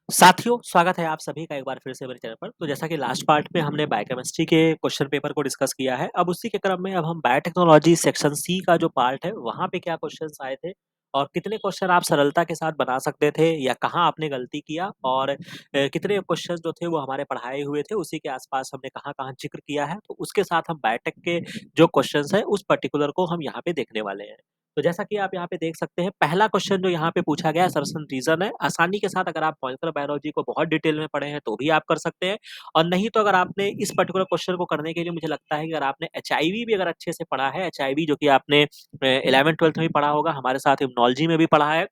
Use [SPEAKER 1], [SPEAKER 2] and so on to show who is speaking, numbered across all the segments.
[SPEAKER 1] साथियों, स्वागत है आप सभी का एक बार फिर से मेरे चैनल पर। तो जैसा कि लास्ट पार्ट में हमने बायोकेमिस्ट्री के क्वेश्चन पेपर को डिस्कस किया है, अब उसी के क्रम में अब हम बायोटेक्नोलॉजी सेक्शन सी का जो पार्ट है, वहाँ पे क्या क्वेश्चन्स आए थे और कितने क्वेश्चन आप सरलता के साथ बना सकते थे या कहाँ आपने गलती किया और कितने क्वेश्चंस जो थे वो हमारे पढ़ाए हुए थे, उसी के आस-पास हमने कहाँ-कहाँ ज़िक्र किया है। तो उसके साथ हम बायोटेक के जो क्वेश्चन्स हैं, उस पर्टिकुलर को हम यहाँ पे देखने वाले हैं। तो जैसा कि आप यहाँ पे देख सकते हैं, पहला क्वेश्चन जो यहाँ पे पूछा गया है असर्शन रीज़न है। आसानी के साथ अगर आप मॉलिक्यूलर बायोलॉजी को बहुत डिटेल में पढ़े हैं, तो भी आप कर सकते हैं और नहीं तो अगर आपने इस पर्टिकुलर क्वेश्चन को करने के लिए मुझे लगता है कि अगर आपने एचआईवी भी अगर अच्छे से पढ़ा है, एचआईवी जो कि आपने 11th-12th में भी पढ़ा होगा, हमारे साथ इम्यूनोलॉजी में भी पढ़ा है।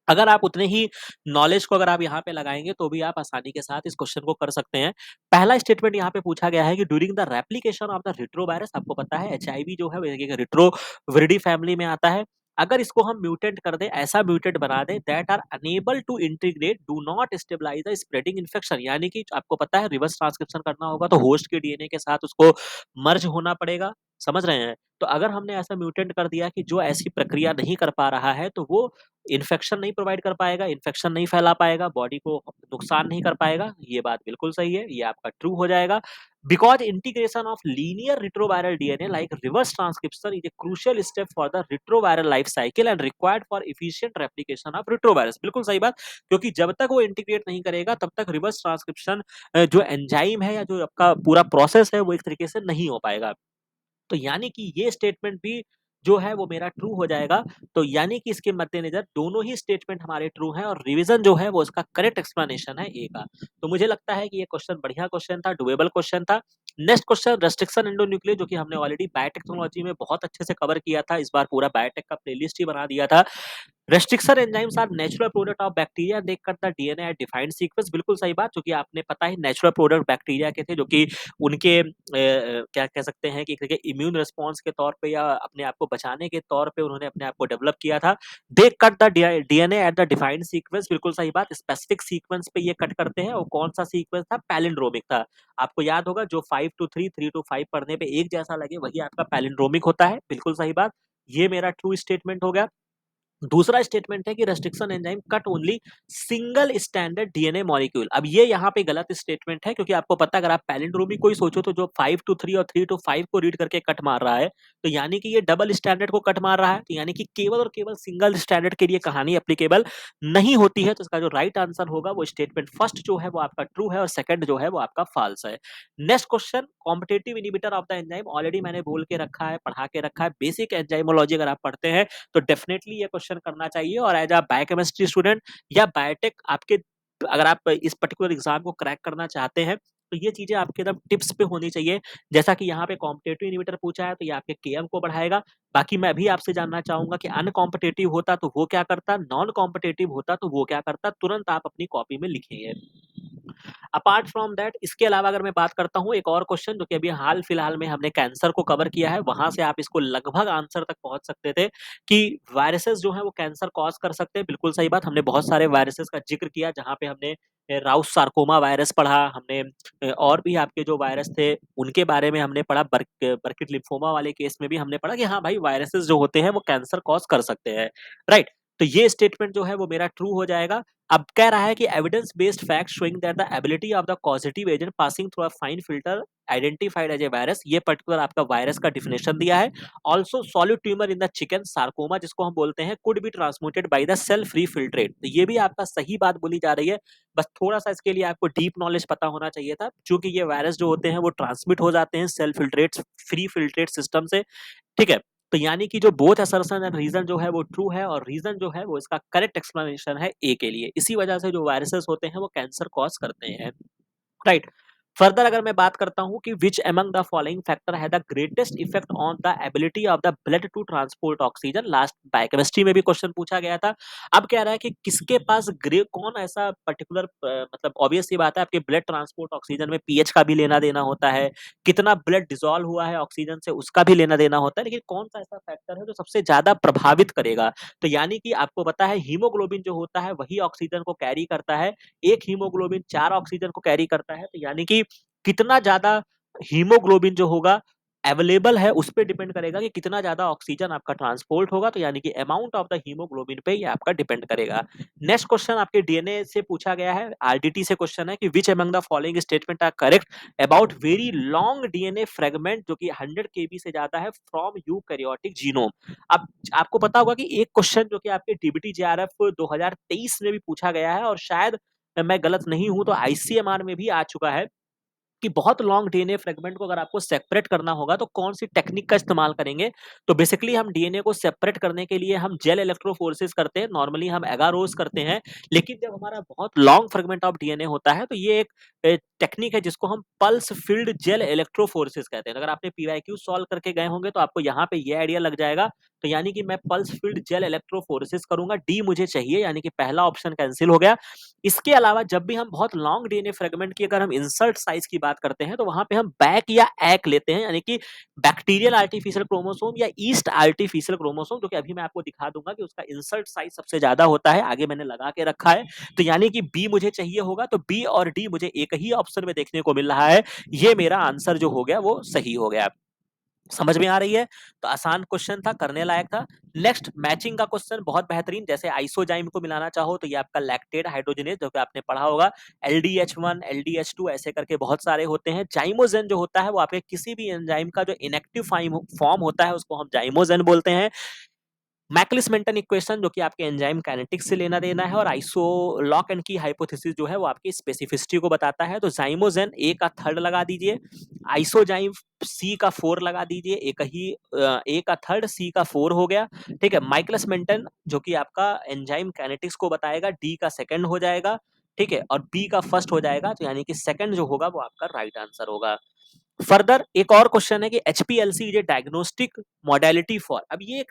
[SPEAKER 1] अगर आप उतने ही नॉलेज को अगर आप यहाँ पे लगाएँगे, तो भी आप आसानी के साथ इस क्वेश्चन को कर सकते हैं। पहला स्टेटमेंट यहाँ पे पूछा गया है कि during the replication of the retrovirus आपको पता है एचआईवी जो है वो एक रेट्रोविरिडी फैमिली में आता है। अगर इसको हम म्यूटेंट कर दें, ऐसा म्यूटेंट बना दें that are unable to integrate, do not stabilise the spreading infection यानी कि आपको पता है रिवर्स ट्रांसक्रिप्शन करना होगा तो होस्ट के डीएनए के साथ उसको मर्ज होना पड़ेगा, समझ रहे हैं? तो अगर हमने ऐसा म्यूटेंट कर दिया कि जो ऐसी प्रक्रिया नहीं कर पा रहा है, तो वो इन्फेक्शन नहीं प्रोवाइड कर पाएगा, इन्फेक्शन नहीं फैला पाएगा, बॉडी को नुकसान नहीं कर पाएगा। ये बात बिल्कुल सही है, ये आपका ट्रू हो जाएगा। Because integration of linear retroviral DNA like reverse transcription is a crucial step for the retroviral life cycle and required for efficient replication of retrovirus. बिल्कुल सही बात, क्योंकि जब तक वो इंटीग्रेट नहीं करेगा, तब तक रिवर्स ट्रांसक्रिप्शन जो एंजाइम है या जो आपका पूरा प्रोसेस है, वो एक तरीके से नहीं हो पाएगा। तो यानी कि ये स्टेटमेंट भी जो है वो मेरा ट्रू हो जाएगा। तो यानी कि इसके मद्देनज़र दोनों ही स्टेटमेंट हमारे ट्रू हैं और रिवीजन जो है वो इसका करेक्ट एक्सप्लेनेशन है ए का। तो मुझे लगता है कि ये क्वेश्चन बढ़िया क्वेश्चन था, डूएबल क्वेश्चन था। नेक्स्ट क्वेश्चन रेस्ट्रिक्शन एंडोन्यूक्लियर जो कि हमने ऑलरेडी बायोटेक्नोलॉजी में बहुत अच्छे से कवर किया था। इस बार पूरा बायोटेक का प्लेलिस्ट ही बना दिया था। Restriction enzymes are natural product of bacteria they cut the DNA at defined sequence. बिल्कुल सही बात, जो कि आपने पता है नेचुरल प्रोडक्ट बैक्टीरिया के थे, जो कि उनके क्या कह सकते हैं कि एक तरह के इम्यून रिस्पॉन्स के तौर पे या अपने आप को बचाने के तौर पे उन्होंने अपने आप को डेवलप किया था। They cut the DNA at the defined sequence. बिल्कुल सही बात, स्पेसिफिक सीक्वेंस पे ये कट करते हैं और कौन-सा सीक्वेंस था? पैलिंड्रोमिक था। आपको याद होगा जो 5 टू 3, 3 टू 5 पढ़ने पे एक जैसा लगे वही आपका पैलिंड्रोमिक होता है। बिल्कुल सही बात। ये मेरा ट्रू स्टेटमेंट हो गया। दूसरा स्टेटमेंट है कि restriction enzyme cut only single standard DNA molecule. अब ये यहाँ पे गलत स्टेटमेंट है, क्योंकि आपको पता है अगर आप पैलिंड्रोमी को ही सोचो तो जो 5 टू 3 और 3 टू 5 को रीड करके कट मार रहा है, तो यानी कि ये डबल स्टैंडर्ड को कट मार रहा है, तो यानी कि केवल और केवल सिंगल स्टैंडर्ड के लिए कहानी एप्लीकेबल नहीं होती है। तो इसका जो राइट आंसर होगा वो स्टेटमेंट फर्स्ट जो है वो आपका ट्रू है और सेकंड जो है वो आपका फॉल्स है। Next question, competitive inhibitor of the enzyme. Already मैंने बोल के रखा है, पढ़ा के रखा है, बेसिक एंजाइमोलॉजी अगर आप पढ़ते हैं तो डेफिनेटली ये क्वेश्चन करना चाहिए। और एज अ बायोकेमिस्ट्री स्टूडेंट या बायोटेक आपके, अगर आप इस पर्टिकुलर एग्जाम को क्रैक करना चाहते हैं, तो ये चीजें आपके एकदम टिप्स पे होनी चाहिए। जैसा कि यहाँ पे कॉम्पिटेटिव इनिबिटर पूछा है, तो ये आपके केएम को बढ़ाएगा। बाकी मैं भी आपसे जानना चाहूंगा कि अनकॉम्पिटेटिव होता तो वो क्या करता, नॉन कॉम्पिटेटिव होता तो वो क्या करता, तुरंत आप अपनी कॉपी में लिखेंगे। अपार्ट फ्रॉम दैट, इसके अलावा अगर मैं बात करता हूँ एक और क्वेश्चन जो कि अभी हाल फिलहाल में हमने कैंसर को कवर किया है, वहां से आप इसको लगभग आंसर तक पहुंच सकते थे कि वायरसेस जो है वो कैंसर कॉज कर सकते हैं। बिल्कुल सही बात, हमने बहुत सारे वायरसेस का जिक्र किया, जहां पे हमने राउस सार्कोमा वायरस पढ़ा, हमने और भी आपके जो वायरस थे उनके बारे में हमने पढ़ा, बर्किट लिम्फोमा वाले केस में भी हमने पढ़ा कि हाँ भाई वायरसेस जो होते हैं वो कैंसर कॉज कर सकते हैं, राइट। तो ये स्टेटमेंट जो है वो मेरा ट्रू हो जाएगा। अब कह रहा है कि evidence based fact showing that the ability of the causative agent passing through a fine filter identified as a virus, ये पर्टिकुलर आपका वायरस का डिफिनेशन दिया है। Also solid tumour in the chicken sarcoma जिसको हम बोलते हैं could be transmitted by the cell free filtrate. तो ये भी आपका सही बात बोली जा रही है, बस थोड़ा सा इसके लिए आपको डीप नॉलेज पता होना चाहिए था, क्योंकि ये वायरस जो होते हैं वो ट्रांसमिट हो जाते हैं cell filtrate free filtrate system से, ठीक है। तो यानी कि जो बोथ असर्शन एंड रीजन जो है वो ट्रू है और रीजन जो है वो इसका करेक्ट एक्सप्लेनेशन है ए के लिए। इसी वजह से जो वायरसेस होते हैं वो कैंसर कॉज करते हैं, राइट। फर्दर अगर मैं बात करता हूं कि which among the following factor है the greatest effect on the ability of the blood to transport oxygen, last biochemistry में भी क्वेश्चन पूछा गया था। अब कह रहा है कि किसके पास ग्रे, कौन ऐसा पर्टिकुलर, मतलब ऑब्वियस सी बात है आपके ब्लड ट्रांसपोर्ट ऑक्सीजन में पीएच का भी लेना देना होता है, कितना ब्लड डिसॉल्व हुआ है ऑक्सीजन से उसका भी लेना देना होता है, लेकिन कौन सा ऐसा फैक्टर है जो सबसे ज्यादा प्रभावित करेगा। तो यानी कि आपको पता है हीमोग्लोबिन जो होता है वही ऑक्सीजन को कैरी करता है, एक हीमोग्लोबिन 4 ऑक्सीजन को कैरी करता है। तो यानी कि कितना ज्यादा हीमोग्लोबिन जो होगा अवेलेबल है उस पे डिपेंड करेगा कि कितना ज्यादा ऑक्सीजन आपका ट्रांसपोर्ट होगा, तो यानी कि अमाउंट ऑफ द हीमोग्लोबिन पे ये आपका डिपेंड करेगा। नेक्स्ट क्वेश्चन आपके डीएनए से पूछा गया है, आरडीटी से क्वेश्चन है कि which among the following statement are correct about very long DNA fragment जो कि 100 केबी से ज्यादा है फ्रॉम यूकैरियोटिक जीनोम। अब आपको पता होगा कि एक क्वेश्चन जो कि आपके डीबीटी जेआरएफ 2023 में भी पूछा गया है और शायद मैं गलत नहीं हूं तो आईसीएमआर में भी आ चुका है कि बहुत लॉन्ग डीएनए फ्रेगमेंट को अगर आपको सेपरेट करना होगा तो कौन सी टेक्निक का इस्तेमाल करेंगे। तो बेसिकली हम डीएनए को सेपरेट करने के लिए हम जेल इलेक्ट्रोफोरेसिस करते हैं, नॉर्मली हम एगारोस करते हैं। लेकिन जब हमारा बहुत लॉन्ग फ्रेगमेंट ऑफ डीएनए होता है तो ये एक टेक्निक है जिसको हम पल्स फील्ड जेल इलेक्ट्रोफोरेसिस कहते हैं। अगर आपने पीवाईक्यू सॉल्व करके गए होंगे तो आपको यहाँ पे ये आइडिया लग जाएगा। तो यानी कि मैं पल्स फील्ड जेल इलेक्ट्रोफोरेसिस करूंगा, डी मुझे चाहिए, यानी कि पहला ऑप्शन कैंसिल हो गया। इसके अलावा जब भी हम बहुत लॉन्ग डीएनए फ्रेगमेंट की अगर हम इंसर्ट साइज की बात करते हैं तो वहां पे हम बैक या एक लेते हैं, यानी कि बैक्टीरियल आर्टिफिशियल क्रोमोसोम या ईस्ट आर्टिफिशियल क्रोमोसोम, जो कि अभी मैं आपको दिखा दूंगा कि उसका इंसर्ट साइज सबसे ज्यादा होता है, आगे मैंने लगा के रखा है। तो यानी कि बी मुझे चाहिए होगा, तो बी और डी मुझे एक ही ऑप्शन में देखने को मिल रहा है। ये मेरा आंसर जो हो गया वो सही हो गया। समझ में आ रही है? तो आसान क्वेश्चन था, करने लायक था। नेक्स्ट मैचिंग का क्वेश्चन बहुत बेहतरीन, जैसे आइसोजाइम को मिलाना चाहो तो ये आपका लैक्टेट हाइड्रोजनेज जो कि आपने पढ़ा होगा, LDH1 LDH2 ऐसे करके बहुत सारे होते हैं। जाइमोजेन जो होता है वो आपके किसी भी एंजाइम का जो इनएक्टिव फॉर्म होता है उसको हम जाइमोजेन बोलते हैं। मैकलिस मेंटन इक्वेशन जो कि आपके एंजाइम काइनेटिक्स से लेना देना है, और आइसो लॉक एंड की हाइपोथेसिस जो है वो आपकी स्पेसिफिसिटी को बताता है। तो जाइमोजेन ए का थर्ड लगा दीजिए, आइसोजाइम सी का 4 लगा दीजिए, एक ही ए का थर्ड सी का 4 हो गया। ठीक है, माइकलस मेंटन जो कि आपका एंजाइम काइनेटिक्स को बताएगा, डी का सेकंड हो जाएगा। ठीक है, और बी का फर्स्ट हो जाएगा, तो यानी कि सेकंड जो होगा वो आपका राइट आंसर होगा। फर्दर एक और क्वेश्चन है कि HPLC is a diagnostic modality for, अब ये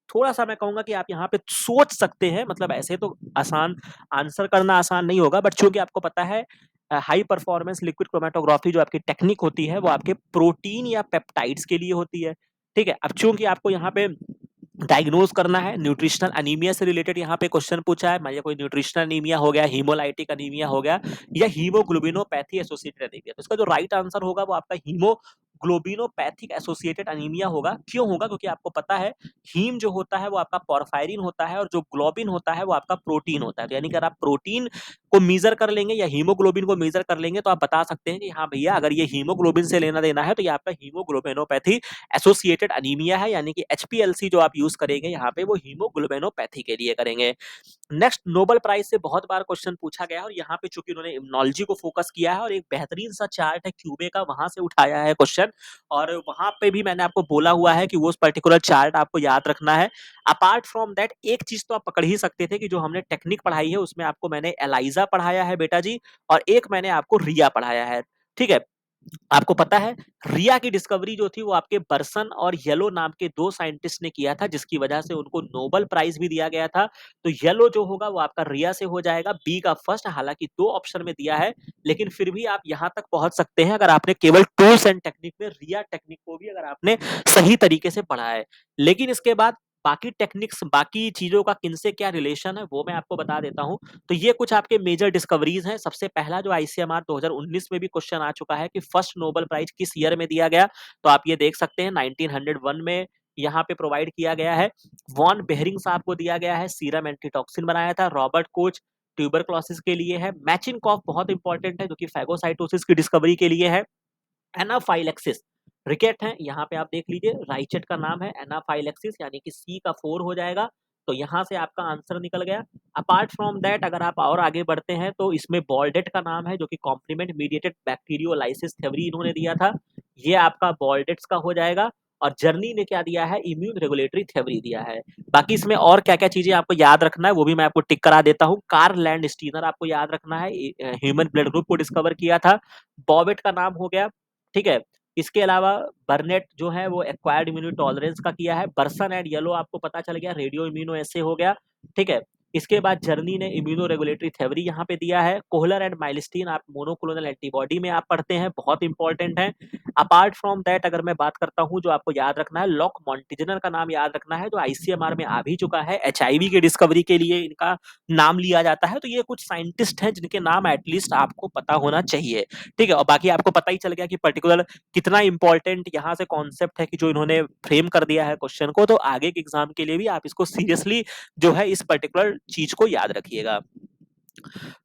[SPEAKER 1] थोड़ा-सा मैं कहूँगा कि आप यहाँ पे सोच सकते हैं, मतलब ऐसे तो आसान आंसर करना आसान नहीं होगा, बट चूँकि आपको पता है हाई परफॉर्मेंस लिक्विड क्रोमैटोग्राफी जो आपकी टेक्निक होती है वो आपके प्रोटीन या पेप्टाइड्स के लिए होती है। ठीक है, अब चूँकि आपको यहाँ पे डायग्नोज करना है, न्यूट्रिशनल एनीमिया से रिलेटेड यहाँ पे क्वेश्चन पूछा है, मान लिया कोई न्यूट्रिशनल एनीमिया हो गया, हीमोलाइटिक एनीमिया हो गया या हीमोग्लोबिनोपैथी एसोसिएटेड एनीमिया, तो इसका जो राइट आंसर होगा वो आपका हीमोग्लोबिनोपैथिक एसोसिएटेड एनीमिया होगा। क्यों होगा? क्योंकि आपको पता है हीम जो होता है वो आपका पोरफायरिन होता है और जो ग्लोबिन होता है वो आपका प्रोटीन होता है। तो यानी कि अगर आप प्रोटीन को मेजर कर लेंगे या हीमोग्लोबिन को मेजर कर लेंगे तो आप बता सकते हैं कि हाँ भैया, अगर ये हीमोग्लोबिन से लेना देना है तो ये आपका हीमोग्लोबिनोपैथी एसोसिएटेड एनीमिया है, यानी कि एचपीएलसी जो आप यूज करेंगे यहाँ पे वो हीमोग्लोबिनोपैथी के लिए करेंगे। नेक्स्ट, नोबेल प्राइज से बहुत बार क्वेश्चन पूछा गया है और यहाँ पे चूंकि उन्होंने इम्यूनोलॉजी को फोकस किया है और एक बेहतरीन सा चार्ट है क्यूबे का, वहां से उठाया है क्वेश्चन, और वहां पे भी मैंने आपको बोला हुआ है कि वो पर्टिकुलर चार्ट आपको याद रखना है। अपार्ट फ्रॉम दैट एक चीज तो आप पकड़ ही सकते थे कि जो हमने टेक्निक पढ़ाई है उसमें आपको मैंने एलाइजा पढ़ाया है बेटा जी, और एक मैंने आपको रिया पढ़ाया है। ठीक है, आपको पता है रिया की डिस्कवरी जो थी वो आपके बर्सन और येलो नाम के दो साइंटिस्ट ने किया था, जिसकी वजह से उनको नोबेल प्राइज भी दिया गया था। तो येलो जो होगा वो आपका रिया से हो जाएगा, बी का फर्स्ट, हालांकि दो ऑप्शन में दिया है लेकिन फिर भी आप यहां तक पहुंच सकते हैं अगर आपने केवल टूल्स एंड टेक्निक में रिया टेक्निक को भी अगर आपने सही तरीके से पढ़ा है। लेकिन इसके बाद बाकी टेक्निक्स, बाकी चीजों का किनसे क्या रिलेशन है वो मैं आपको बता देता हूं। तो ये कुछ आपके मेजर डिस्कवरीज हैं। सबसे पहला जो आईसीएमआर 2019 में भी क्वेश्चन आ चुका है कि फर्स्ट नोबेल प्राइज किस ईयर में दिया गया, तो आप ये देख सकते हैं 1901 में यहाँ पे प्रोवाइड किया गया है। वॉन बेहरिंग साहब को दिया गया है, सीरम एंटीटॉक्सिन बनाया था। रॉबर्ट कोच ट्यूबरक्लोसिस के लिए है। मैचिनकॉफ बहुत इंपॉर्टेंट है जो कि फैगोसाइटोसिस की डिस्कवरी के लिए है। एनाफाइलेक्सिस रिकेट है, यहाँ पे आप देख लीजिए, राइचेट का नाम है एनाफाइलेक्सिस, यानी कि सी का 4 हो जाएगा। तो यहाँ से आपका आंसर निकल गया। अपार्ट फ्रॉम दैट अगर आप और आगे बढ़ते हैं तो इसमें बॉल्डेट का नाम है जो कि कॉम्प्लीमेंट मीडिएटेड बैक्टीरियोलाइसिस थ्योरी इन्होंने दिया था, ये आपका बॉल्डेट्स का हो जाएगा। और जर्नी ने क्या दिया है? इम्यून रेगुलेटरी थ्योरी दिया है। बाकी इसमें और क्या क्या चीजें आपको याद रखना है वो भी मैं आपको टिक करा देता हूँ। कार्ल लैंड स्टीनर आपको याद रखना है, ह्यूमन ब्लड ग्रुप को डिस्कवर किया था। बॉबेट का नाम हो गया। ठीक है, इसके अलावा बर्नेट जो है वो एक्वायर्ड इम्यूनिटी टॉलरेंस का किया है। बर्सन एंड येलो आपको पता चल गया, रेडियो इम्यूनो ऐसे हो गया। ठीक है, इसके बाद जर्नी ने इम्यूनो रेगुलेटरी थ्योरी यहाँ पे दिया है। कोहलर एंड माइलस्टीन आप मोनोक्लोनल एंटीबॉडी में आप पढ़ते हैं, बहुत इंपॉर्टेंट है। अपार्ट फ्रॉम दैट अगर मैं बात करता हूँ, जो आपको याद रखना है, लॉक मॉन्टिजनर का नाम याद रखना है, जो आईसीएमआर में आ भी चुका है। एचआईवी की डिस्कवरी के लिए इनका नाम लिया जाता है। तो ये कुछ साइंटिस्ट हैं जिनके नाम एटलीस्ट आपको पता होना चाहिए, ठीक है। और बाकी आपको पता ही चल गया कि पर्टिकुलर कितना इंपॉर्टेंट यहाँ से कॉन्सेप्ट है कि जो इन्होंने फ्रेम कर दिया है क्वेश्चन को। तो आगे के एग्जाम के लिए भी आप इसको सीरियसली जो है इस पर्टिकुलर चीज को याद रखिएगा।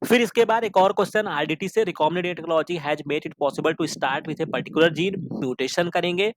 [SPEAKER 1] फिर इसके बाद एक और क्वेश्चन आरडीटी से, recombinant technology has made it possible to start with a particular gene, mutation करेंगे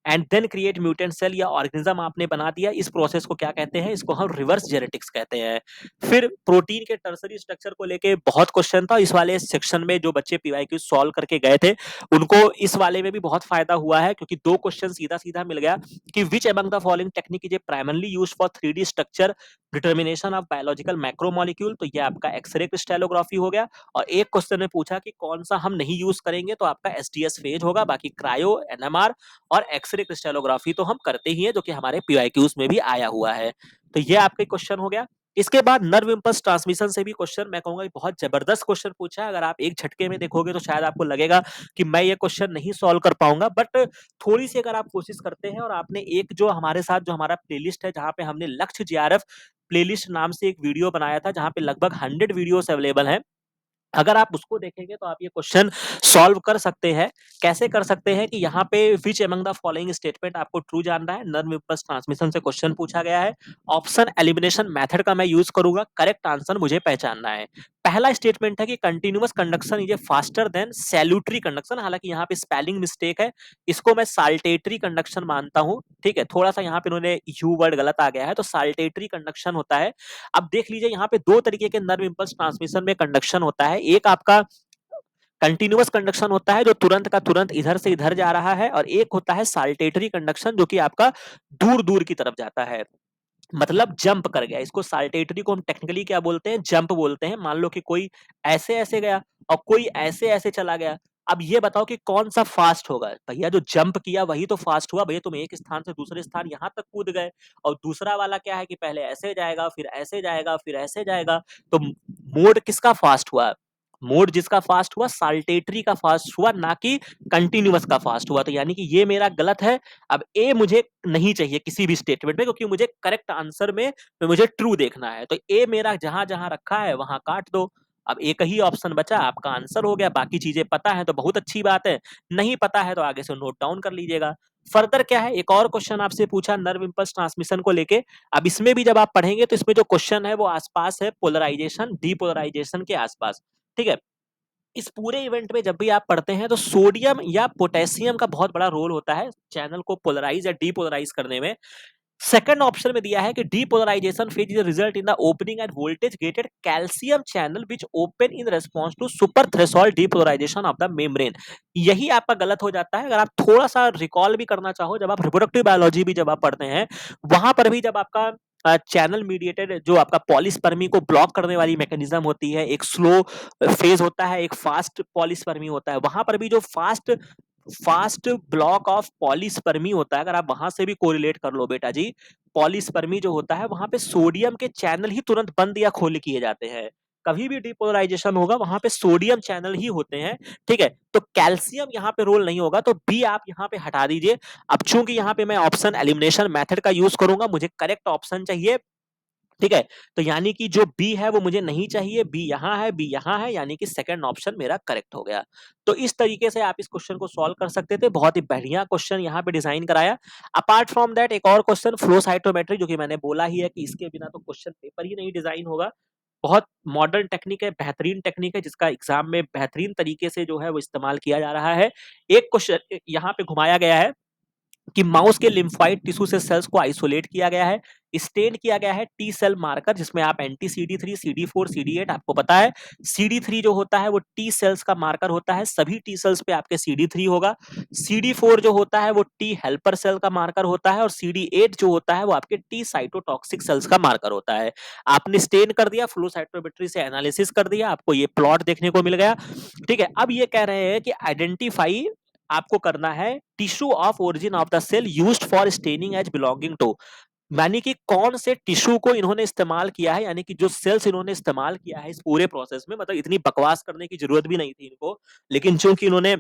[SPEAKER 1] and then create mutant cell या ऑर्गेनिज्म आपने बना दिया। इस प्रोसेस को क्या कहते हैं? इसको हम रिवर्स जेनेटिक्स कहते हैं। फिर प्रोटीन के टर्सरी स्ट्रक्चर को लेके बहुत क्वेश्चन था। इस वाले सेक्शन में जो बच्चे पीवाईक्यू सॉल्व करके गए थे उनको इस वाले में भी बहुत फायदा हुआ है, क्योंकि दो क्वेश्चन सीधा सीधा मिल गया कि which among the following technique is primarily used for 3D structure determination of biological macromolecule. तो ये आपका एक्सरे क्रिस्टलोग्राफी हो गया। और एक क्वेश्चन में पूछा कि कौन सा हम नहीं यूज करेंगे, तो आपका एसडीएस फेज होगा। बाकी क्रायो, एनएमआर और एक्सरे क्रिस्टलोग्राफी तो हम करते ही हैं, जो कि हमारे पीवाईक्यूज में भी आया हुआ है। तो ये आपका क्वेश्चन हो गया। इसके बाद नर्व इंपल्स ट्रांसमिशन से भी क्वेश्चन मैं कहूंगा बहुत जबरदस्त क्वेश्चन पूछा है। अगर आप एक झटके में देखोगे तो शायद आपको लगेगा कि मैं ये क्वेश्चन नहीं सॉल्व कर पाऊंगा, बट थोड़ी सी अगर आप कोशिश करते हैं और आपने एक जो हमारे साथ जो हमारा प्लेलिस्ट है, जहां पे हमने लक्ष्य जीआरएफ प्लेलिस्ट नाम से एक वीडियो बनाया था, जहां पे लगभग 100 वीडियोस अवेलेबल हैं, अगर आप उसको देखेंगे तो आप ये क्वेश्चन सॉल्व कर सकते हैं। कैसे कर सकते हैं कि यहाँ पे विच अमंग द फॉलोइंग स्टेटमेंट आपको ट्रू जानना है। नर्व इंपल्स ट्रांसमिशन से क्वेश्चन पूछा गया है। ऑप्शन एलिमिनेशन मेथड का मैं यूज करूंगा, करेक्ट आंसर मुझे पहचानना है। पहला स्टेटमेंट है कि continuous conduction is faster than saltatory conduction. हालांकि यहाँ पे स्पेलिंग मिस्टेक है, इसको मैं साल्टेटरी कंडक्शन मानता हूँ, ठीक है। थोड़ा सा यहाँ पे इन्होंने यू वर्ड गलत आ गया है, तो साल्टेटरी कंडक्शन होता है। अब देख लीजिए यहाँ पे दो तरीके के नर्व इंपल्स ट्रांसमिशन में कंडक्शन होता है। एक आपका कंटिन्यूअस कंडक्शन होता है, जो तुरंत का तुरंत इधर से इधर जा रहा है, और एक होता है साल्टेटरी कंडक्शन, जो कि आपका दूर दूर की तरफ जाता है, मतलब जंप कर गया। इसको साल्टेटरी को हम टेक्निकली क्या बोलते हैं? जंप बोलते हैं। मान लो कि कोई ऐसे ऐसे गया और कोई ऐसे ऐसे चला गया। अब ये बताओ कि कौन सा फास्ट होगा? भैया जो जंप किया वही तो फास्ट हुआ। भैया तुम एक स्थान से दूसरे स्थान यहां तक कूद गए, और दूसरा वाला क्या है कि पहले ऐसे जाएगा, फिर ऐसे जाएगा, फिर ऐसे जाएगा। तो मोड किसका फास्ट हुआ? मोड जिसका फास्ट हुआ साल्टेटरी का फास्ट हुआ, ना कि कंटिन्यूअस का फास्ट हुआ। तो यानी कि ये मेरा गलत है। अब ए मुझे नहीं चाहिए किसी भी स्टेटमेंट में, क्योंकि मुझे करेक्ट आंसर में मुझे ट्रू देखना है। तो ए मेरा जहां जहां रखा है वहां काट दो। अब एक ही ऑप्शन बचा, आपका आंसर हो गया। बाकी चीजें पता है तो बहुत अच्छी बात है, नहीं पता है तो आगे से नोट डाउन कर लीजिएगा। फर्दर क्या है, एक और क्वेश्चन आपसे पूछा नर्व इंपल्स ट्रांसमिशन को लेके। अब इसमें भी जब आप पढ़ेंगे तो इसमें जो क्वेश्चन है वो आसपास है पोलराइजेशन डीपोलराइजेशन के आसपास, ठीक है। इस पूरे इवेंट में जब भी आप पढ़ते हैं तो सोडियम या पोटेशियम का बहुत बड़ा रोल होता है चैनल को पोलराइज या डीपोलराइज करने में। सेकंड ऑप्शन में दिया है कि depolarisation phase is result in the opening and voltage gated calcium channel which open in response to super threshold depolarisation of the membrane. यही आपका गलत हो जाता है। अगर आप थोड़ा सा रिकॉल भी करना चाहो, जब आप रिप्रोडक्टिव बायोलॉजी भी जब आप पढ़ते हैं, वहां पर भी जब आपका चैनल मीडिएटेड जो आपका पॉलीस्पर्मी को ब्लॉक करने वाली मैकेनिज्म होती है, एक स्लो फेज होता है, एक फास्ट पॉलीस्पर्मी होता है। वहां पर भी जो fast fast block of polyspermy होता है, अगर आप वहां से भी कोरिलेट कर लो बेटा जी, पॉलीस्पर्मी जो होता है वहां पे सोडियम के चैनल ही तुरंत बंद या खोले किए जाते हैं। कभी भी डिपोलराइजेशन होगा वहां पे सोडियम चैनल ही होते हैं, ठीक है। तो कैल्शियम यहाँ पे रोल नहीं होगा, तो बी आप यहाँ पे हटा दीजिए। अब चूंकि यहाँ पे मैं ऑप्शन एलिमिनेशन मेथड का यूज करूंगा, मुझे करेक्ट ऑप्शन चाहिए, ठीक है। तो यानी कि जो बी है वो मुझे नहीं चाहिए, बी यहां है, बी यहां है, यानी कि सेकंड ऑप्शन मेरा करेक्ट हो गया। तो इस तरीके से आप इस क्वेश्चन को सॉल्व कर सकते थे। बहुत ही बढ़िया क्वेश्चन यहाँ पे डिजाइन कराया। अपार्ट फ्रॉम दैट एक और क्वेश्चन फ्लो साइटोमेट्री, जो कि मैंने बोला ही है कि इसके बिना तो क्वेश्चन पेपर ही नहीं डिजाइन होगा। बहुत मॉडर्न टेक्निक है, बेहतरीन टेक्निक है, जिसका एग्जाम में बेहतरीन तरीके से जो है वो इस्तेमाल किया जा रहा है। एक क्वेश्चन यहाँ पे घुमाया गया है कि माउस के लिम्फोइड टिश्यू से सेल्स को आइसोलेट किया गया है, स्टेन किया गया है टी सेल मार्कर, जिसमें आप एंटी CD3, CD4, CD8 आपको पता है। CD3 जो होता है वो टी सेल्स का मार्कर होता है, सभी टी सेल्स पे आपके CD3 होगा। CD4 जो होता है वो टी हेल्पर सेल का मार्कर होता है, और CD8 जो होता है वो आपके टी साइटोटॉक्सिक सेल्स का मार्कर होता है। आपने स्टेन कर दिया, फ्लो साइटोमेट्री से एनालिसिस कर दिया, आपको ये प्लॉट देखने को मिल गया, ठीक है। अब ये कह रहे हैं कि आइडेंटिफाई आपको करना है tissue of origin of the cell used for staining as belonging to. यानी कि कौन से टिश्यू को इन्होंने इस्तेमाल किया है, यानी कि जो सेल्स इन्होंने इस्तेमाल किया है इस पूरे प्रोसेस में, मतलब इतनी बकवास करने की जरूरत भी नहीं थी इनको, लेकिन चूंकि इन्होंने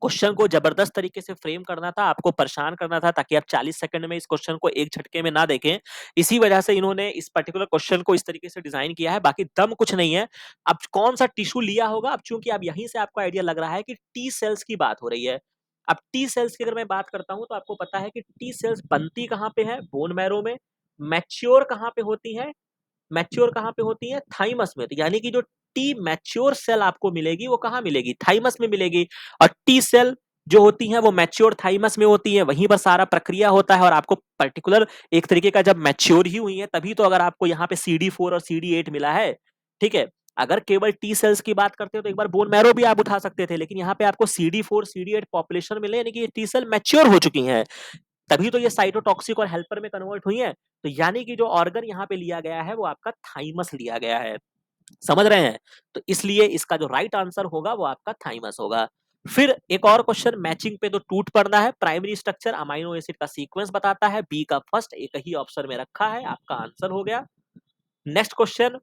[SPEAKER 1] क्वेश्चन को जबरदस्त तरीके से फ्रेम करना था, आपको परेशान करना था ताकि आप 40 सेकंड में इस क्वेश्चन को एक झटके में ना देखें, इसी वजह से इन्होंने इस पर्टिकुलर क्वेश्चन को इस तरीके से डिजाइन किया है, बाकी दम कुछ नहीं है। अब कौन सा टिश्यू लिया होगा, अब चूंकि अब यहीं से आपको आइडिया लग रहा है कि टी सेल्स की बात हो रही है। अब टी सेल्स की अगर मैं बात करता हूं तो आपको पता है कि टी सेल्स बनती कहां पे है, बोन मैरो में। मैच्योर कहां पे होती है, मैच्योर कहां पे होती है, थाइमस में। तो यानी कि जो टी मैच्योर सेल आपको मिलेगी वो कहां मिलेगी, थाइमस में मिलेगी। और टी सेल जो होती है वो मैच्योर थाइमस में होती है, वहीं पर सारा प्रक्रिया होता है। और आपको पर्टिकुलर एक तरीके का जब मैच्योर ही हुई है तभी तो अगर आपको यहाँ पे CD4 और CD8 मिला है। ठीक है, अगर केवल टी सेल्स की बात करते हो तो एक बार बोन मैरो भी आप उठा सकते थे, लेकिन यहाँ पे आपको CD4 CD8 पॉपुलेशन मिले, यानी कि ये टी सेल मैच्योर हो चुकी हैं, तभी तो ये साइटोटॉक्सिक और हेल्पर में कन्वर्ट हुई है। तो यानी कि जो ऑर्गन यहाँ पे लिया गया है वो आपका थाइमस लिया गया है, समझ रहे हैं। तो इसलिए इसका जो राइट आंसर होगा वो आपका थाइमस होगा। फिर एक और क्वेश्चन मैचिंग पे तो टूट पड़ना है, प्राइमरी स्ट्रक्चर अमाइनो एसिड का सीक्वेंस बताता है, बी का फर्स्ट एक ही ऑप्शन में रखा है, आपका आंसर हो गया। Next question,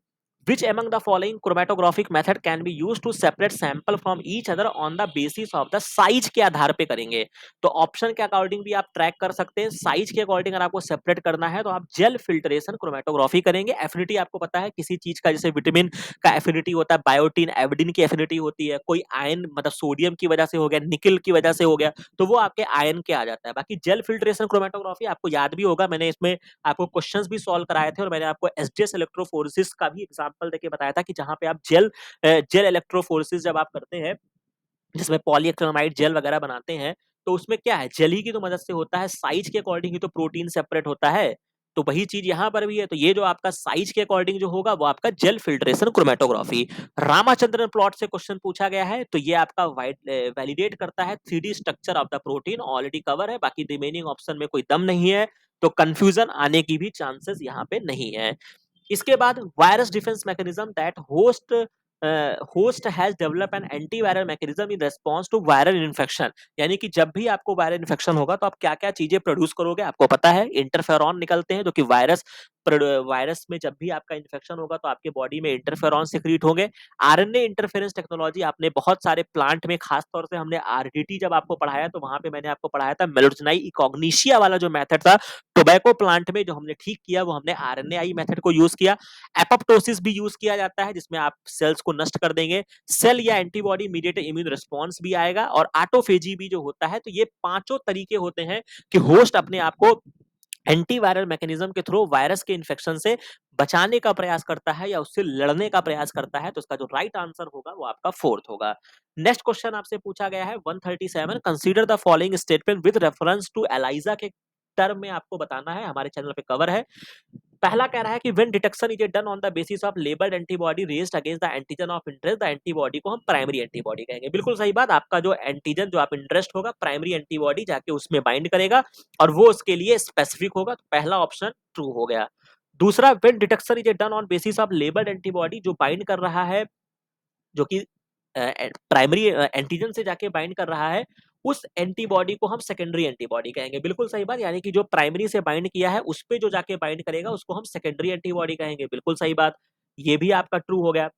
[SPEAKER 1] which among the following chromatographic method can be used to separate sample from each other on the basis of the size के आधार पे करेंगे। तो ऑप्शन के अकॉर्डिंग भी आप ट्रैक कर सकते हैं, साइज के अकॉर्डिंग अगर आपको सेपरेट करना है तो आप जेल फिल्ट्रेशन क्रोमेटोग्राफी करेंगे। एफिनिटी आपको पता है किसी चीज का, जैसे विटामिन का एफिनिटी होता है, बायोटीन एवडिन की एफिनिटी होती है, कोई आयन मतलब सोडियम की वजह से हो गया, निकल की वजह से हो गया, तो वो आपके आयन के आ जाता है। बाकी जेल फिल्ट्रेशन क्रोमेटोग्राफी आपको याद भी होगा, मैंने इसमें आपको क्वेश्चंस भी सॉल्व कराए थे और मैंने आपको एसडीएस इलेक्ट्रोफोरेसिस का भी एग्जांपल देके बताया था कि जहां पे आप जेल इलेक्ट्रोफोरेसिस जब आप करते हैं, जिसमें पॉलीएक्रिलामाइड जेल वगैरह बनाते हैं, तो उसमें क्या है, जेल ही की तो मदद से होता है, साइज के अकॉर्डिंग ही तो प्रोटीन सेपरेट होता है। तो वही चीज यहां पर भी है, तो ये जो आपका साइज के अकॉर्डिंग जो होगा वो आपका gel filtration chromatography. Ramachandran plot से क्वेश्चन पूछा गया है, तो ये आपका वैलिडेट करता है 3D structure of the protein, already cover है, बाकी रिमेनिंग ऑप्शन में कोई दम नहीं है, तो कंफ्यूजन आने की भी चांसेस यहाँ पे नहीं है। इसके बाद virus defence mechanism that host has develop an antiviral mechanism in response to viral infection. यानी कि जब भी आपको वायरल इन्फेक्शन होगा तो आप क्या क्या चीजें प्रोड्यूस करोगे, आपको पता है इंटरफेरॉन निकलते हैं, जो कि वायरस में जब भी आपका इन्फेक्शन होगा तो आपके बॉडी में इंटरफेरॉन सिक्रीट होंगे। आरएनए इंटरफेरेंस टेक्नोलॉजी आपने बहुत सारे प्लांट में, खास तौर से हमने आरडीटी जब आपको पढ़ाया तो वहां पे मैंने आपको पढ़ाया था मेलोडीनाई इकॉग्निशिया वाला जो मेथड था, टोबैको प्लांट में जो हमने ठीक किया वो हमने आरएनएआई मेथड को यूज किया। एपोप्टोसिस भी यूज किया जाता है जिसमें आप सेल्स को नष्ट कर देंगे, सेल या एंटीबॉडी मीडिएटेड इम्यून रिस्पांस भी आएगा, और ऑटोफेजी भी जो होता है। तो ये पांचों तरीके होते हैं कि होस्ट अपने आप को एंटीवायरल मैकेनिज्म के थ्रू वायरस के इन्फेक्शन से बचाने का प्रयास करता है या उससे लड़ने का प्रयास करता है। तो इसका जो राइट आंसर होगा वो आपका फोर्थ होगा। नेक्स्ट क्वेश्चन आपसे पूछा गया है 137, consider the following statement with reference to ELISA के टर्म में आपको बताना है, हमारे चैनल पे कवर है। पहला कह रहा है कि when detection is done on the basis of labelled antibody raised against the antigen of interest, the antibody को हम प्राइमरी एंटीबॉडी कहेंगे। बिल्कुल सही बात, आपका जो एंटीजन जो आप इंटरेस्ट होगा, प्राइमरी एंटीबॉडी जाके उसमें बाइंड करेगा और वो उसके लिए स्पेसिफिक होगा, तो पहला ऑप्शन ट्रू हो गया। दूसरा, when detection is done on basis of labelled antibody, जो बाइंड कर रहा है, जो कि प्राइमरी एंटीजन से जाके बाइंड कर रहा है, उस एंटीबॉडी को हम सेकेंडरी एंटीबॉडी कहेंगे। बिल्कुल सही बात, यानी कि जो प्राइमरी से बाइंड किया है उस पे जो जाके बाइंड करेगा उसको हम सेकेंडरी एंटीबॉडी कहेंगे। बिल्कुल सही बात, ये भी आपका ट्रू हो गया।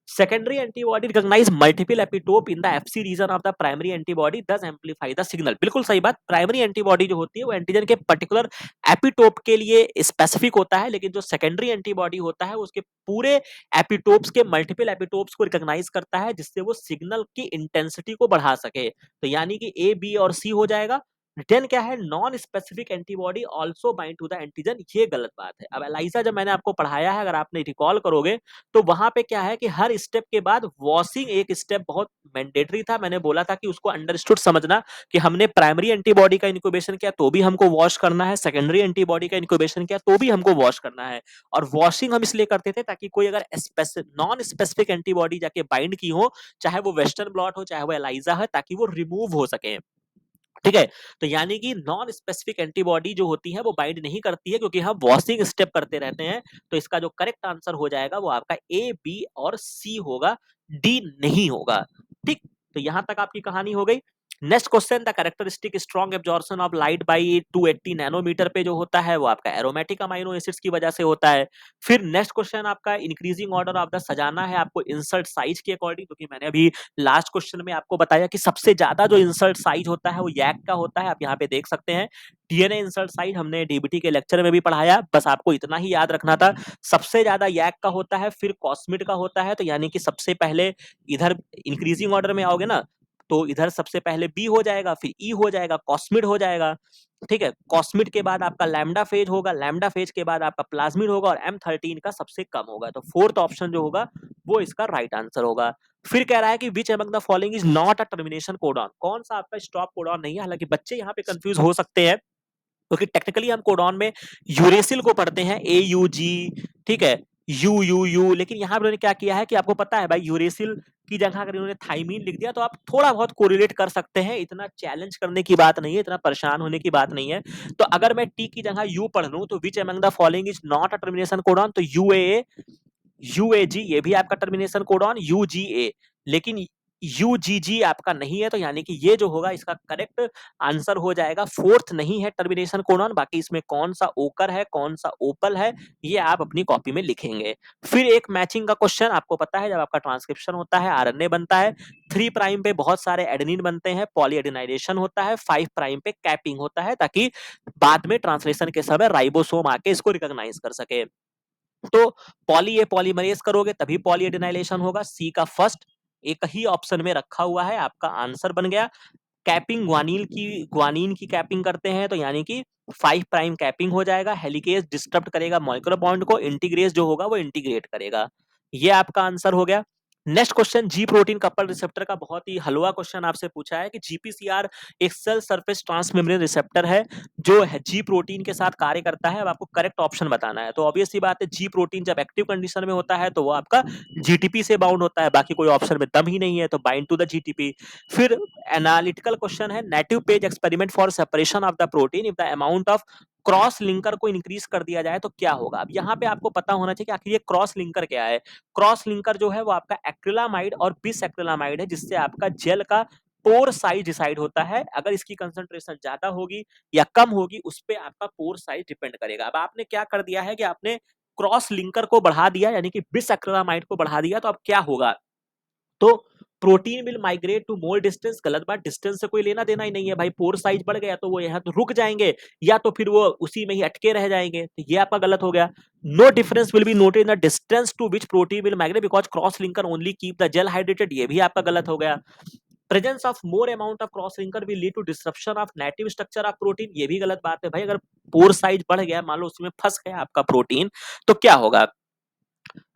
[SPEAKER 1] Secondary antibody recognise multiple epitope in the Fc region of the primary antibody thus amplify the signal. बिल्कुल सही बात, प्राइमरी एंटीबॉडी जो होती है वो एंटीजन के पर्टिकुलर एपिटोप के लिए स्पेसिफिक होता है, लेकिन जो सेकेंडरी एंटीबॉडी होता है उसके पूरे एपिटोप्स के मल्टीपल एपिटोप्स को रिकॉग्नाइज करता है, जिससे वो सिग्नल की इंटेंसिटी को बढ़ा सके। तो यानी कि ए, बी और सी हो जाएगा। देन क्या है, non specific antibody also bind to the antigen, ये गलत बात है। अब एलाइजा जब मैंने आपको पढ़ाया है, अगर आपने रिकॉल करोगे, तो वहां पे क्या है कि हर स्टेप के बाद वॉशिंग एक स्टेप बहुत मैंडेटरी था। मैंने बोला था कि उसको अंडरस्टूड समझना कि हमने प्राइमरी एंटीबॉडी का इंक्यूबेशन किया तो भी हमको वॉश करना है, सेकेंडरी एंटीबॉडी का इंक्यूबेशन किया तो भी हमको वॉश करना है। और वॉशिंग हम इसलिए करते थे ताकि कोई अगर नॉन स्पेसिफिक एंटीबॉडी जाके बाइंड की हो, चाहे वो वेस्टर्न ब्लॉट हो चाहे वो एलाइजा है, ताकि वो रिमूव हो सके। ठीक है, तो यानी कि नॉन स्पेसिफिक एंटीबॉडी जो होती है वो बाइंड नहीं करती है, क्योंकि हम वॉशिंग स्टेप करते रहते हैं। तो इसका जो करेक्ट आंसर हो जाएगा वो आपका ए, बी और सी होगा, डी नहीं होगा। ठीक, तो यहां तक आपकी कहानी हो गई। Next question, the characteristic strong absorption of light by 280 nanometre पे जो होता है वो आपका एरोमेटिक अमाइनो एसिड्स की वजह से होता है। फिर नेक्स्ट क्वेश्चन आपका इंक्रीजिंग ऑर्डर ऑफ द सजाना है आपको इंसर्ट साइज के अकॉर्डिंग, क्योंकि मैंने अभी लास्ट क्वेश्चन में आपको बताया कि सबसे ज्यादा जो इंसर्ट साइज होता है वो यैक का होता है। आप यहाँ पे देख सकते हैं डीएनए इंसर्ट साइज हमने डीबीटी के लेक्चर में भी पढ़ाया, बस आपको इतना ही याद रखना था। सबसे ज्यादा यैक का होता है, फिर कॉस्मिड का होता है, तो यानी कि सबसे पहले इधर इंक्रीजिंग ऑर्डर में आओगे ना तो इधर सबसे पहले बी हो जाएगा, फिर ई हो जाएगा, कॉस्मिड हो जाएगा। ठीक है, कॉस्मिड के बाद आपका लैम्डा फेज होगा, लैम्डा फेज के बाद आपका प्लाज्मिड होगा और M13 का सबसे कम होगा। तो फोर्थ ऑप्शन जो होगा वो इसका राइट आंसर होगा। फिर कह रहा है कि which among the following is not a termination codon, कौन सा आपका स्टॉप कोडॉन नहीं है। हालांकि बच्चे यहाँ पे कंफ्यूज हो सकते हैं क्योंकि टेक्निकली हम कोडॉन में यूरेसिल को पढ़ते हैं AUG, ठीक है, यू, लेकिन यहाँ पर उन्होंने क्या किया है कि आपको पता है भाई यूरेसिल की जगह अगर इन्होंने थाइमीन लिख दिया तो आप थोड़ा बहुत कोरिलेट कर सकते हैं, इतना चैलेंज करने की बात नहीं है, इतना परेशान होने की बात नहीं है। तो अगर मैं टी की जगह यू पढ़ लूं तो विच among the following is not a termination codon, तो UAG ये भी आपका टर्मिनेशन कोडॉन, UGA, लेकिन UGG आपका नहीं है, तो यानी कि ये जो होगा इसका करेक्ट आंसर हो जाएगा फोर्थ नहीं है टर्मिनेशन कोडॉन। बाकी इसमें कौन सा ओकर है कौन सा ओपल है ये आप अपनी कॉपी में लिखेंगे। फिर एक मैचिंग का क्वेश्चन, आपको पता है जब आपका ट्रांसक्रिप्शन होता है आरएनए बनता है, 3 प्राइम पे बहुत सारे एडेनिन बनते हैं, पॉलीएडेनाइजेशन होता है, 5 प्राइम पे कैपिंग होता है ताकि बाद में ट्रांसलेशन के समय राइबोसोम आके इसको रिकॉग्नाइज कर सके। तो पॉली ए पॉलीमरेज करोगे तभी पॉलीएडेनाइलेशन होगा, सी का फर्स्ट एक ही ऑप्शन में रखा हुआ है, आपका आंसर बन गया। कैपिंग ग्वानिन की कैपिंग करते हैं तो यानी कि 5 प्राइम कैपिंग हो जाएगा, हेलिकेज डिस्टर्ब करेगा मॉलिक्यूलर बॉन्ड को, इंटीग्रेज जो होगा वो इंटीग्रेट करेगा। ये आपका आंसर हो गया। नेक्स्ट क्वेश्चन, जी प्रोटीन कपल रिसेप्टर का बहुत ही हलवा क्वेश्चन आपसे पूछा है कि GPCR एक सेल सरफेस ट्रांसमेम्ब्रेन रिसेप्टर है जो है जी प्रोटीन के साथ कार्य करता है। अब आपको करेक्ट ऑप्शन बताना है, तो ऑब्वियस सी बात है जी प्रोटीन जब एक्टिव कंडीशन में होता है तो वो आपका GTP से बाउंड होता है, बाकी कोई ऑप्शन में दम ही नहीं है, तो बाइंड टू द GTP। फिर एनालिटिकल क्वेश्चन है, native page experiment for separation of the protein if the amount of cross linker को इंक्रीज कर दिया जाए तो क्या होगा। अब यहाँ पे आपको पता होना चाहिए कि आखिर ये क्रॉस लिंकर क्या है। क्रॉस लिंकर जो है वो आपका एक्रिलामाइड और बिस एक्रिलामाइड है, जिससे आपका जेल का पोर साइज डिसाइड होता है। अगर इसकी कंसंट्रेशन ज्यादा होगी या कम होगी उस पे आपका पोर साइज डिपेंड करेगा। अब आपने क्या कर दिया है कि आपने क्रॉस लिंकर को बढ़ा दिया यानी कि बिस एक्रिलामाइड को बढ़ा दिया, तो अब क्या होगा, तो protein will migrate to more distance. गलत बात, डिस्टेंस से कोई लेना देना ही नहीं है भाई, पोर साइज बढ़ गया तो वो यहाँ तो रुक जाएंगे या तो फिर वो उसी में ही अटके रह जाएंगे, तो ये आपका गलत हो गया। No difference will be noted in the distance to which protein will migrate because cross linker only keep the gel hydrated, ये भी आपका गलत हो गया। Presence of more amount of cross linker will lead to disruption of native structure of protein, ये भी गलत बात है भाई। अगर पोर साइज बढ़ गया, मान लो उसमें फंस गया आपका प्रोटीन, तो क्या होगा,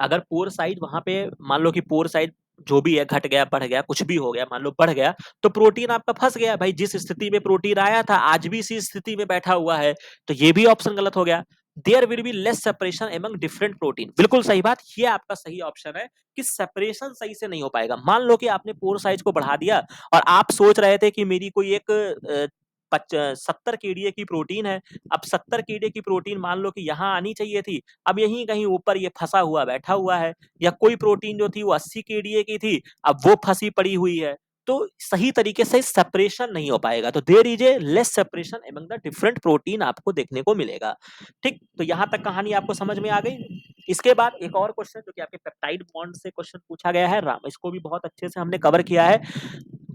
[SPEAKER 1] अगर पोर साइज वहां पे मान लो कि पोर साइज जो भी है घट गया बढ़ गया कुछ भी हो गया, मान लो बढ़ गया, तो प्रोटीन आपका फंस गया भाई, जिस स्थिति में प्रोटीन आया था आज भी इसी स्थिति में बैठा हुआ है, तो ये भी ऑप्शन गलत हो गया। There will be less separation among different protein, बिल्कुल सही बात, ये आपका सही ऑप्शन है कि सेपरेशन सही से नहीं हो पाएगा। मान लो कि आपने पोर साइज को बढ़ा दिया और आप सोच रहे थे कि मेरी कोई एक 70 KDA की प्रोटीन है, अब 70 KDA की प्रोटीन मान लो कि यहाँ आनी चाहिए थी, अब यहीं कहीं ऊपर ये फंसा हुआ बैठा हुआ है, या कोई प्रोटीन जो थी वो 80 KDA की थी अब वो फंसी पड़ी हुई है, तो सही तरीके से सेपरेशन नहीं हो पाएगा, तो there is a less separation among the different protein आपको देखने को मिलेगा। ठीक, तो यहाँ तक कहानी आपको समझ में आ गई। इसके बाद एक और क्वेश्चन जो कि आपके पेप्टाइड बॉन्ड से क्वेश्चन पूछा गया है, राम इसको भी बहुत अच्छे से हमने कवर किया है।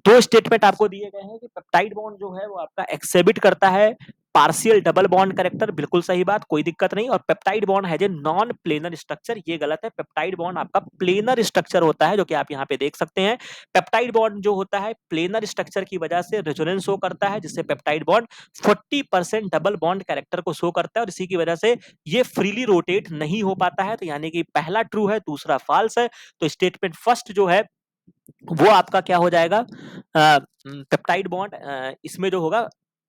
[SPEAKER 1] दो स्टेटमेंट आपको दिए गए हैं कि पेप्टाइड बॉन्ड जो है वो आपका एक्सेबिट करता है पार्शियल डबल बॉन्ड कैरेक्टर, बिल्कुल सही बात, कोई दिक्कत नहीं। और पेप्टाइड बॉन्ड है जो नॉन प्लेनर स्ट्रक्चर, ये गलत है, पेप्टाइड बॉन्ड आपका प्लेनर स्ट्रक्चर होता है, जो कि आप यहाँ पे देख सकते हैं। पेप्टाइड बॉन्ड जो होता है प्लेनर स्ट्रक्चर की वजह से रेजोनेंस शो करता है, जिससे peptide bond 40% double bond character को शो करता है और इसी की वजह से ये फ्रीली रोटेट नहीं हो पाता है, तो यानी कि पहला ट्रू है दूसरा फॉल्स है, तो स्टेटमेंट फर्स्ट जो है वो आपका क्या हो जाएगा, पेप्टाइड बॉन्ड इसमें जो होगा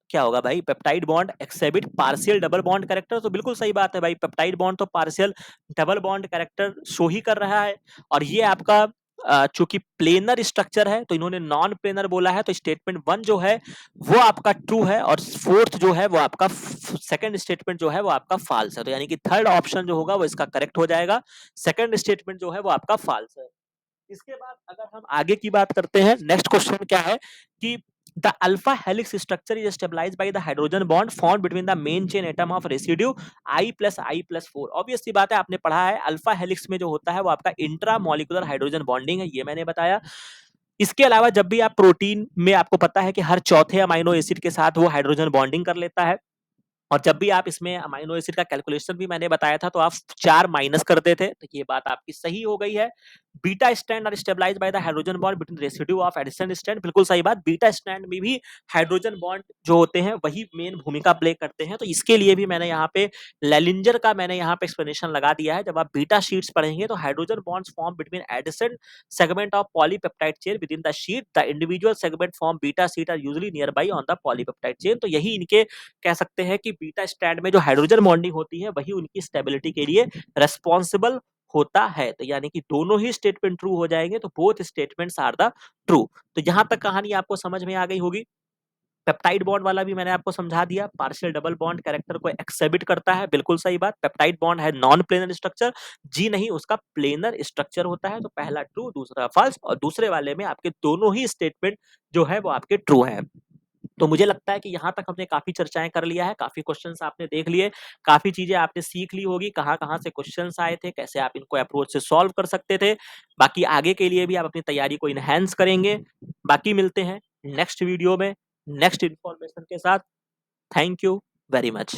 [SPEAKER 1] क्या होगा भाई, peptide bond exhibit partial double bond character, तो बिल्कुल सही बात है भाई, पेप्टाइड बॉन्ड तो partial double bond character show ही कर रहा है। और ये आपका चूंकि प्लेनर स्ट्रक्चर है तो इन्होंने नॉन प्लेनर बोला है, तो स्टेटमेंट वन जो है वो आपका ट्रू है और फोर्थ जो है वो आपका सेकंड स्टेटमेंट जो है वो आपका फॉल्स है, तो यानी कि थर्ड ऑप्शन जो होगा वो इसका करेक्ट हो जाएगा, सेकंड स्टेटमेंट जो है वो आपका फॉल्स है। इसके बाद अगर हम आगे की बात करते हैं, नेक्स्ट क्वेश्चन क्या है कि The alpha helix structure is stabilized by the hydrogen bond formed between the main chain atom of residue I+I+4। Obvious सी बात है, आपने पढ़ा है अल्फा हेलिक्स में जो होता है वो आपका इंट्रामोलिकुलर हाइड्रोजन बॉन्डिंग है, ये मैंने बताया। इसके अलावा जब भी आप प्रोटीन में, आपको पता है कि हर चौथे अमाइनो एसिड के साथ वो हाइड्रोजन बॉन्डिंग कर लेता है, और जब भी आप इसमें अमाइनो एसिड का कैलकुलेशन भी मैंने बताया था तो आप 4 माइनस करते थे, तो ये बात आपकी सही हो गई है। Beta strand are stabilised by the hydrogen bond between residue of adjacent strand, बिल्कुल सही बात। बीटा स्ट्रैंड में भी हाइड्रोजन बॉन्ड जो होते हैं वही मेन भूमिका प्ले करते हैं, तो इसके लिए भी मैंने यहाँ पे लेलिंजर का मैंने यहाँ पे एक्सप्लेनेशन लगा दिया है। जब आप बीटा शीट्स पढ़ेंगे तो hydrogen bonds form between adjacent segment of polypeptide chain within the sheet, the individual segment form beta sheet are usually nearby on the polypeptide chain. तो यही इनके कह सकते हैं कि बीटा स्ट्रैंड में जो हाइड्रोजन बॉन्डिंग होती है वही उनकी स्टेबिलिटी के लिए रेस्पॉन्सिबल होता है। तो यानी कि दोनों ही स्टेटमेंट ट्रू हो जाएंगे, तो both statements are the true. तो यहां तक कहानी आपको समझ में आ गई होगी। पेप्टाइड बॉन्ड वाला भी मैंने आपको समझा दिया, पार्शियल डबल बॉन्ड कैरेक्टर को एक्सिबिट करता है, बिल्कुल सही बात। पेप्टाइड बॉन्ड है नॉन प्लेनर स्ट्रक्चर, जी नहीं, उसका प्लेनर स्ट्रक्चर होता है। तो पहला ट्रू, दूसरा फॉल्स, और दूसरे वाले में आपके दोनों ही स्टेटमेंट जो है वो आपके ट्रू है। तो मुझे लगता है कि यहाँ तक हमने काफी चर्चाएं कर लिया है, काफी क्वेश्चंस आपने देख लिए, काफी चीजें आपने सीख ली होगी, कहाँ-कहाँ से क्वेश्चंस आए थे, कैसे आप इनको अप्रोच से सॉल्व कर सकते थे। बाकी आगे के लिए भी आप अपनी तैयारी को इनहैंस करेंगे। बाकी मिलते हैं नेक्स्ट वीडियो में नेक्स्ट इन्फॉर्मेशन के साथ। Thank you very much.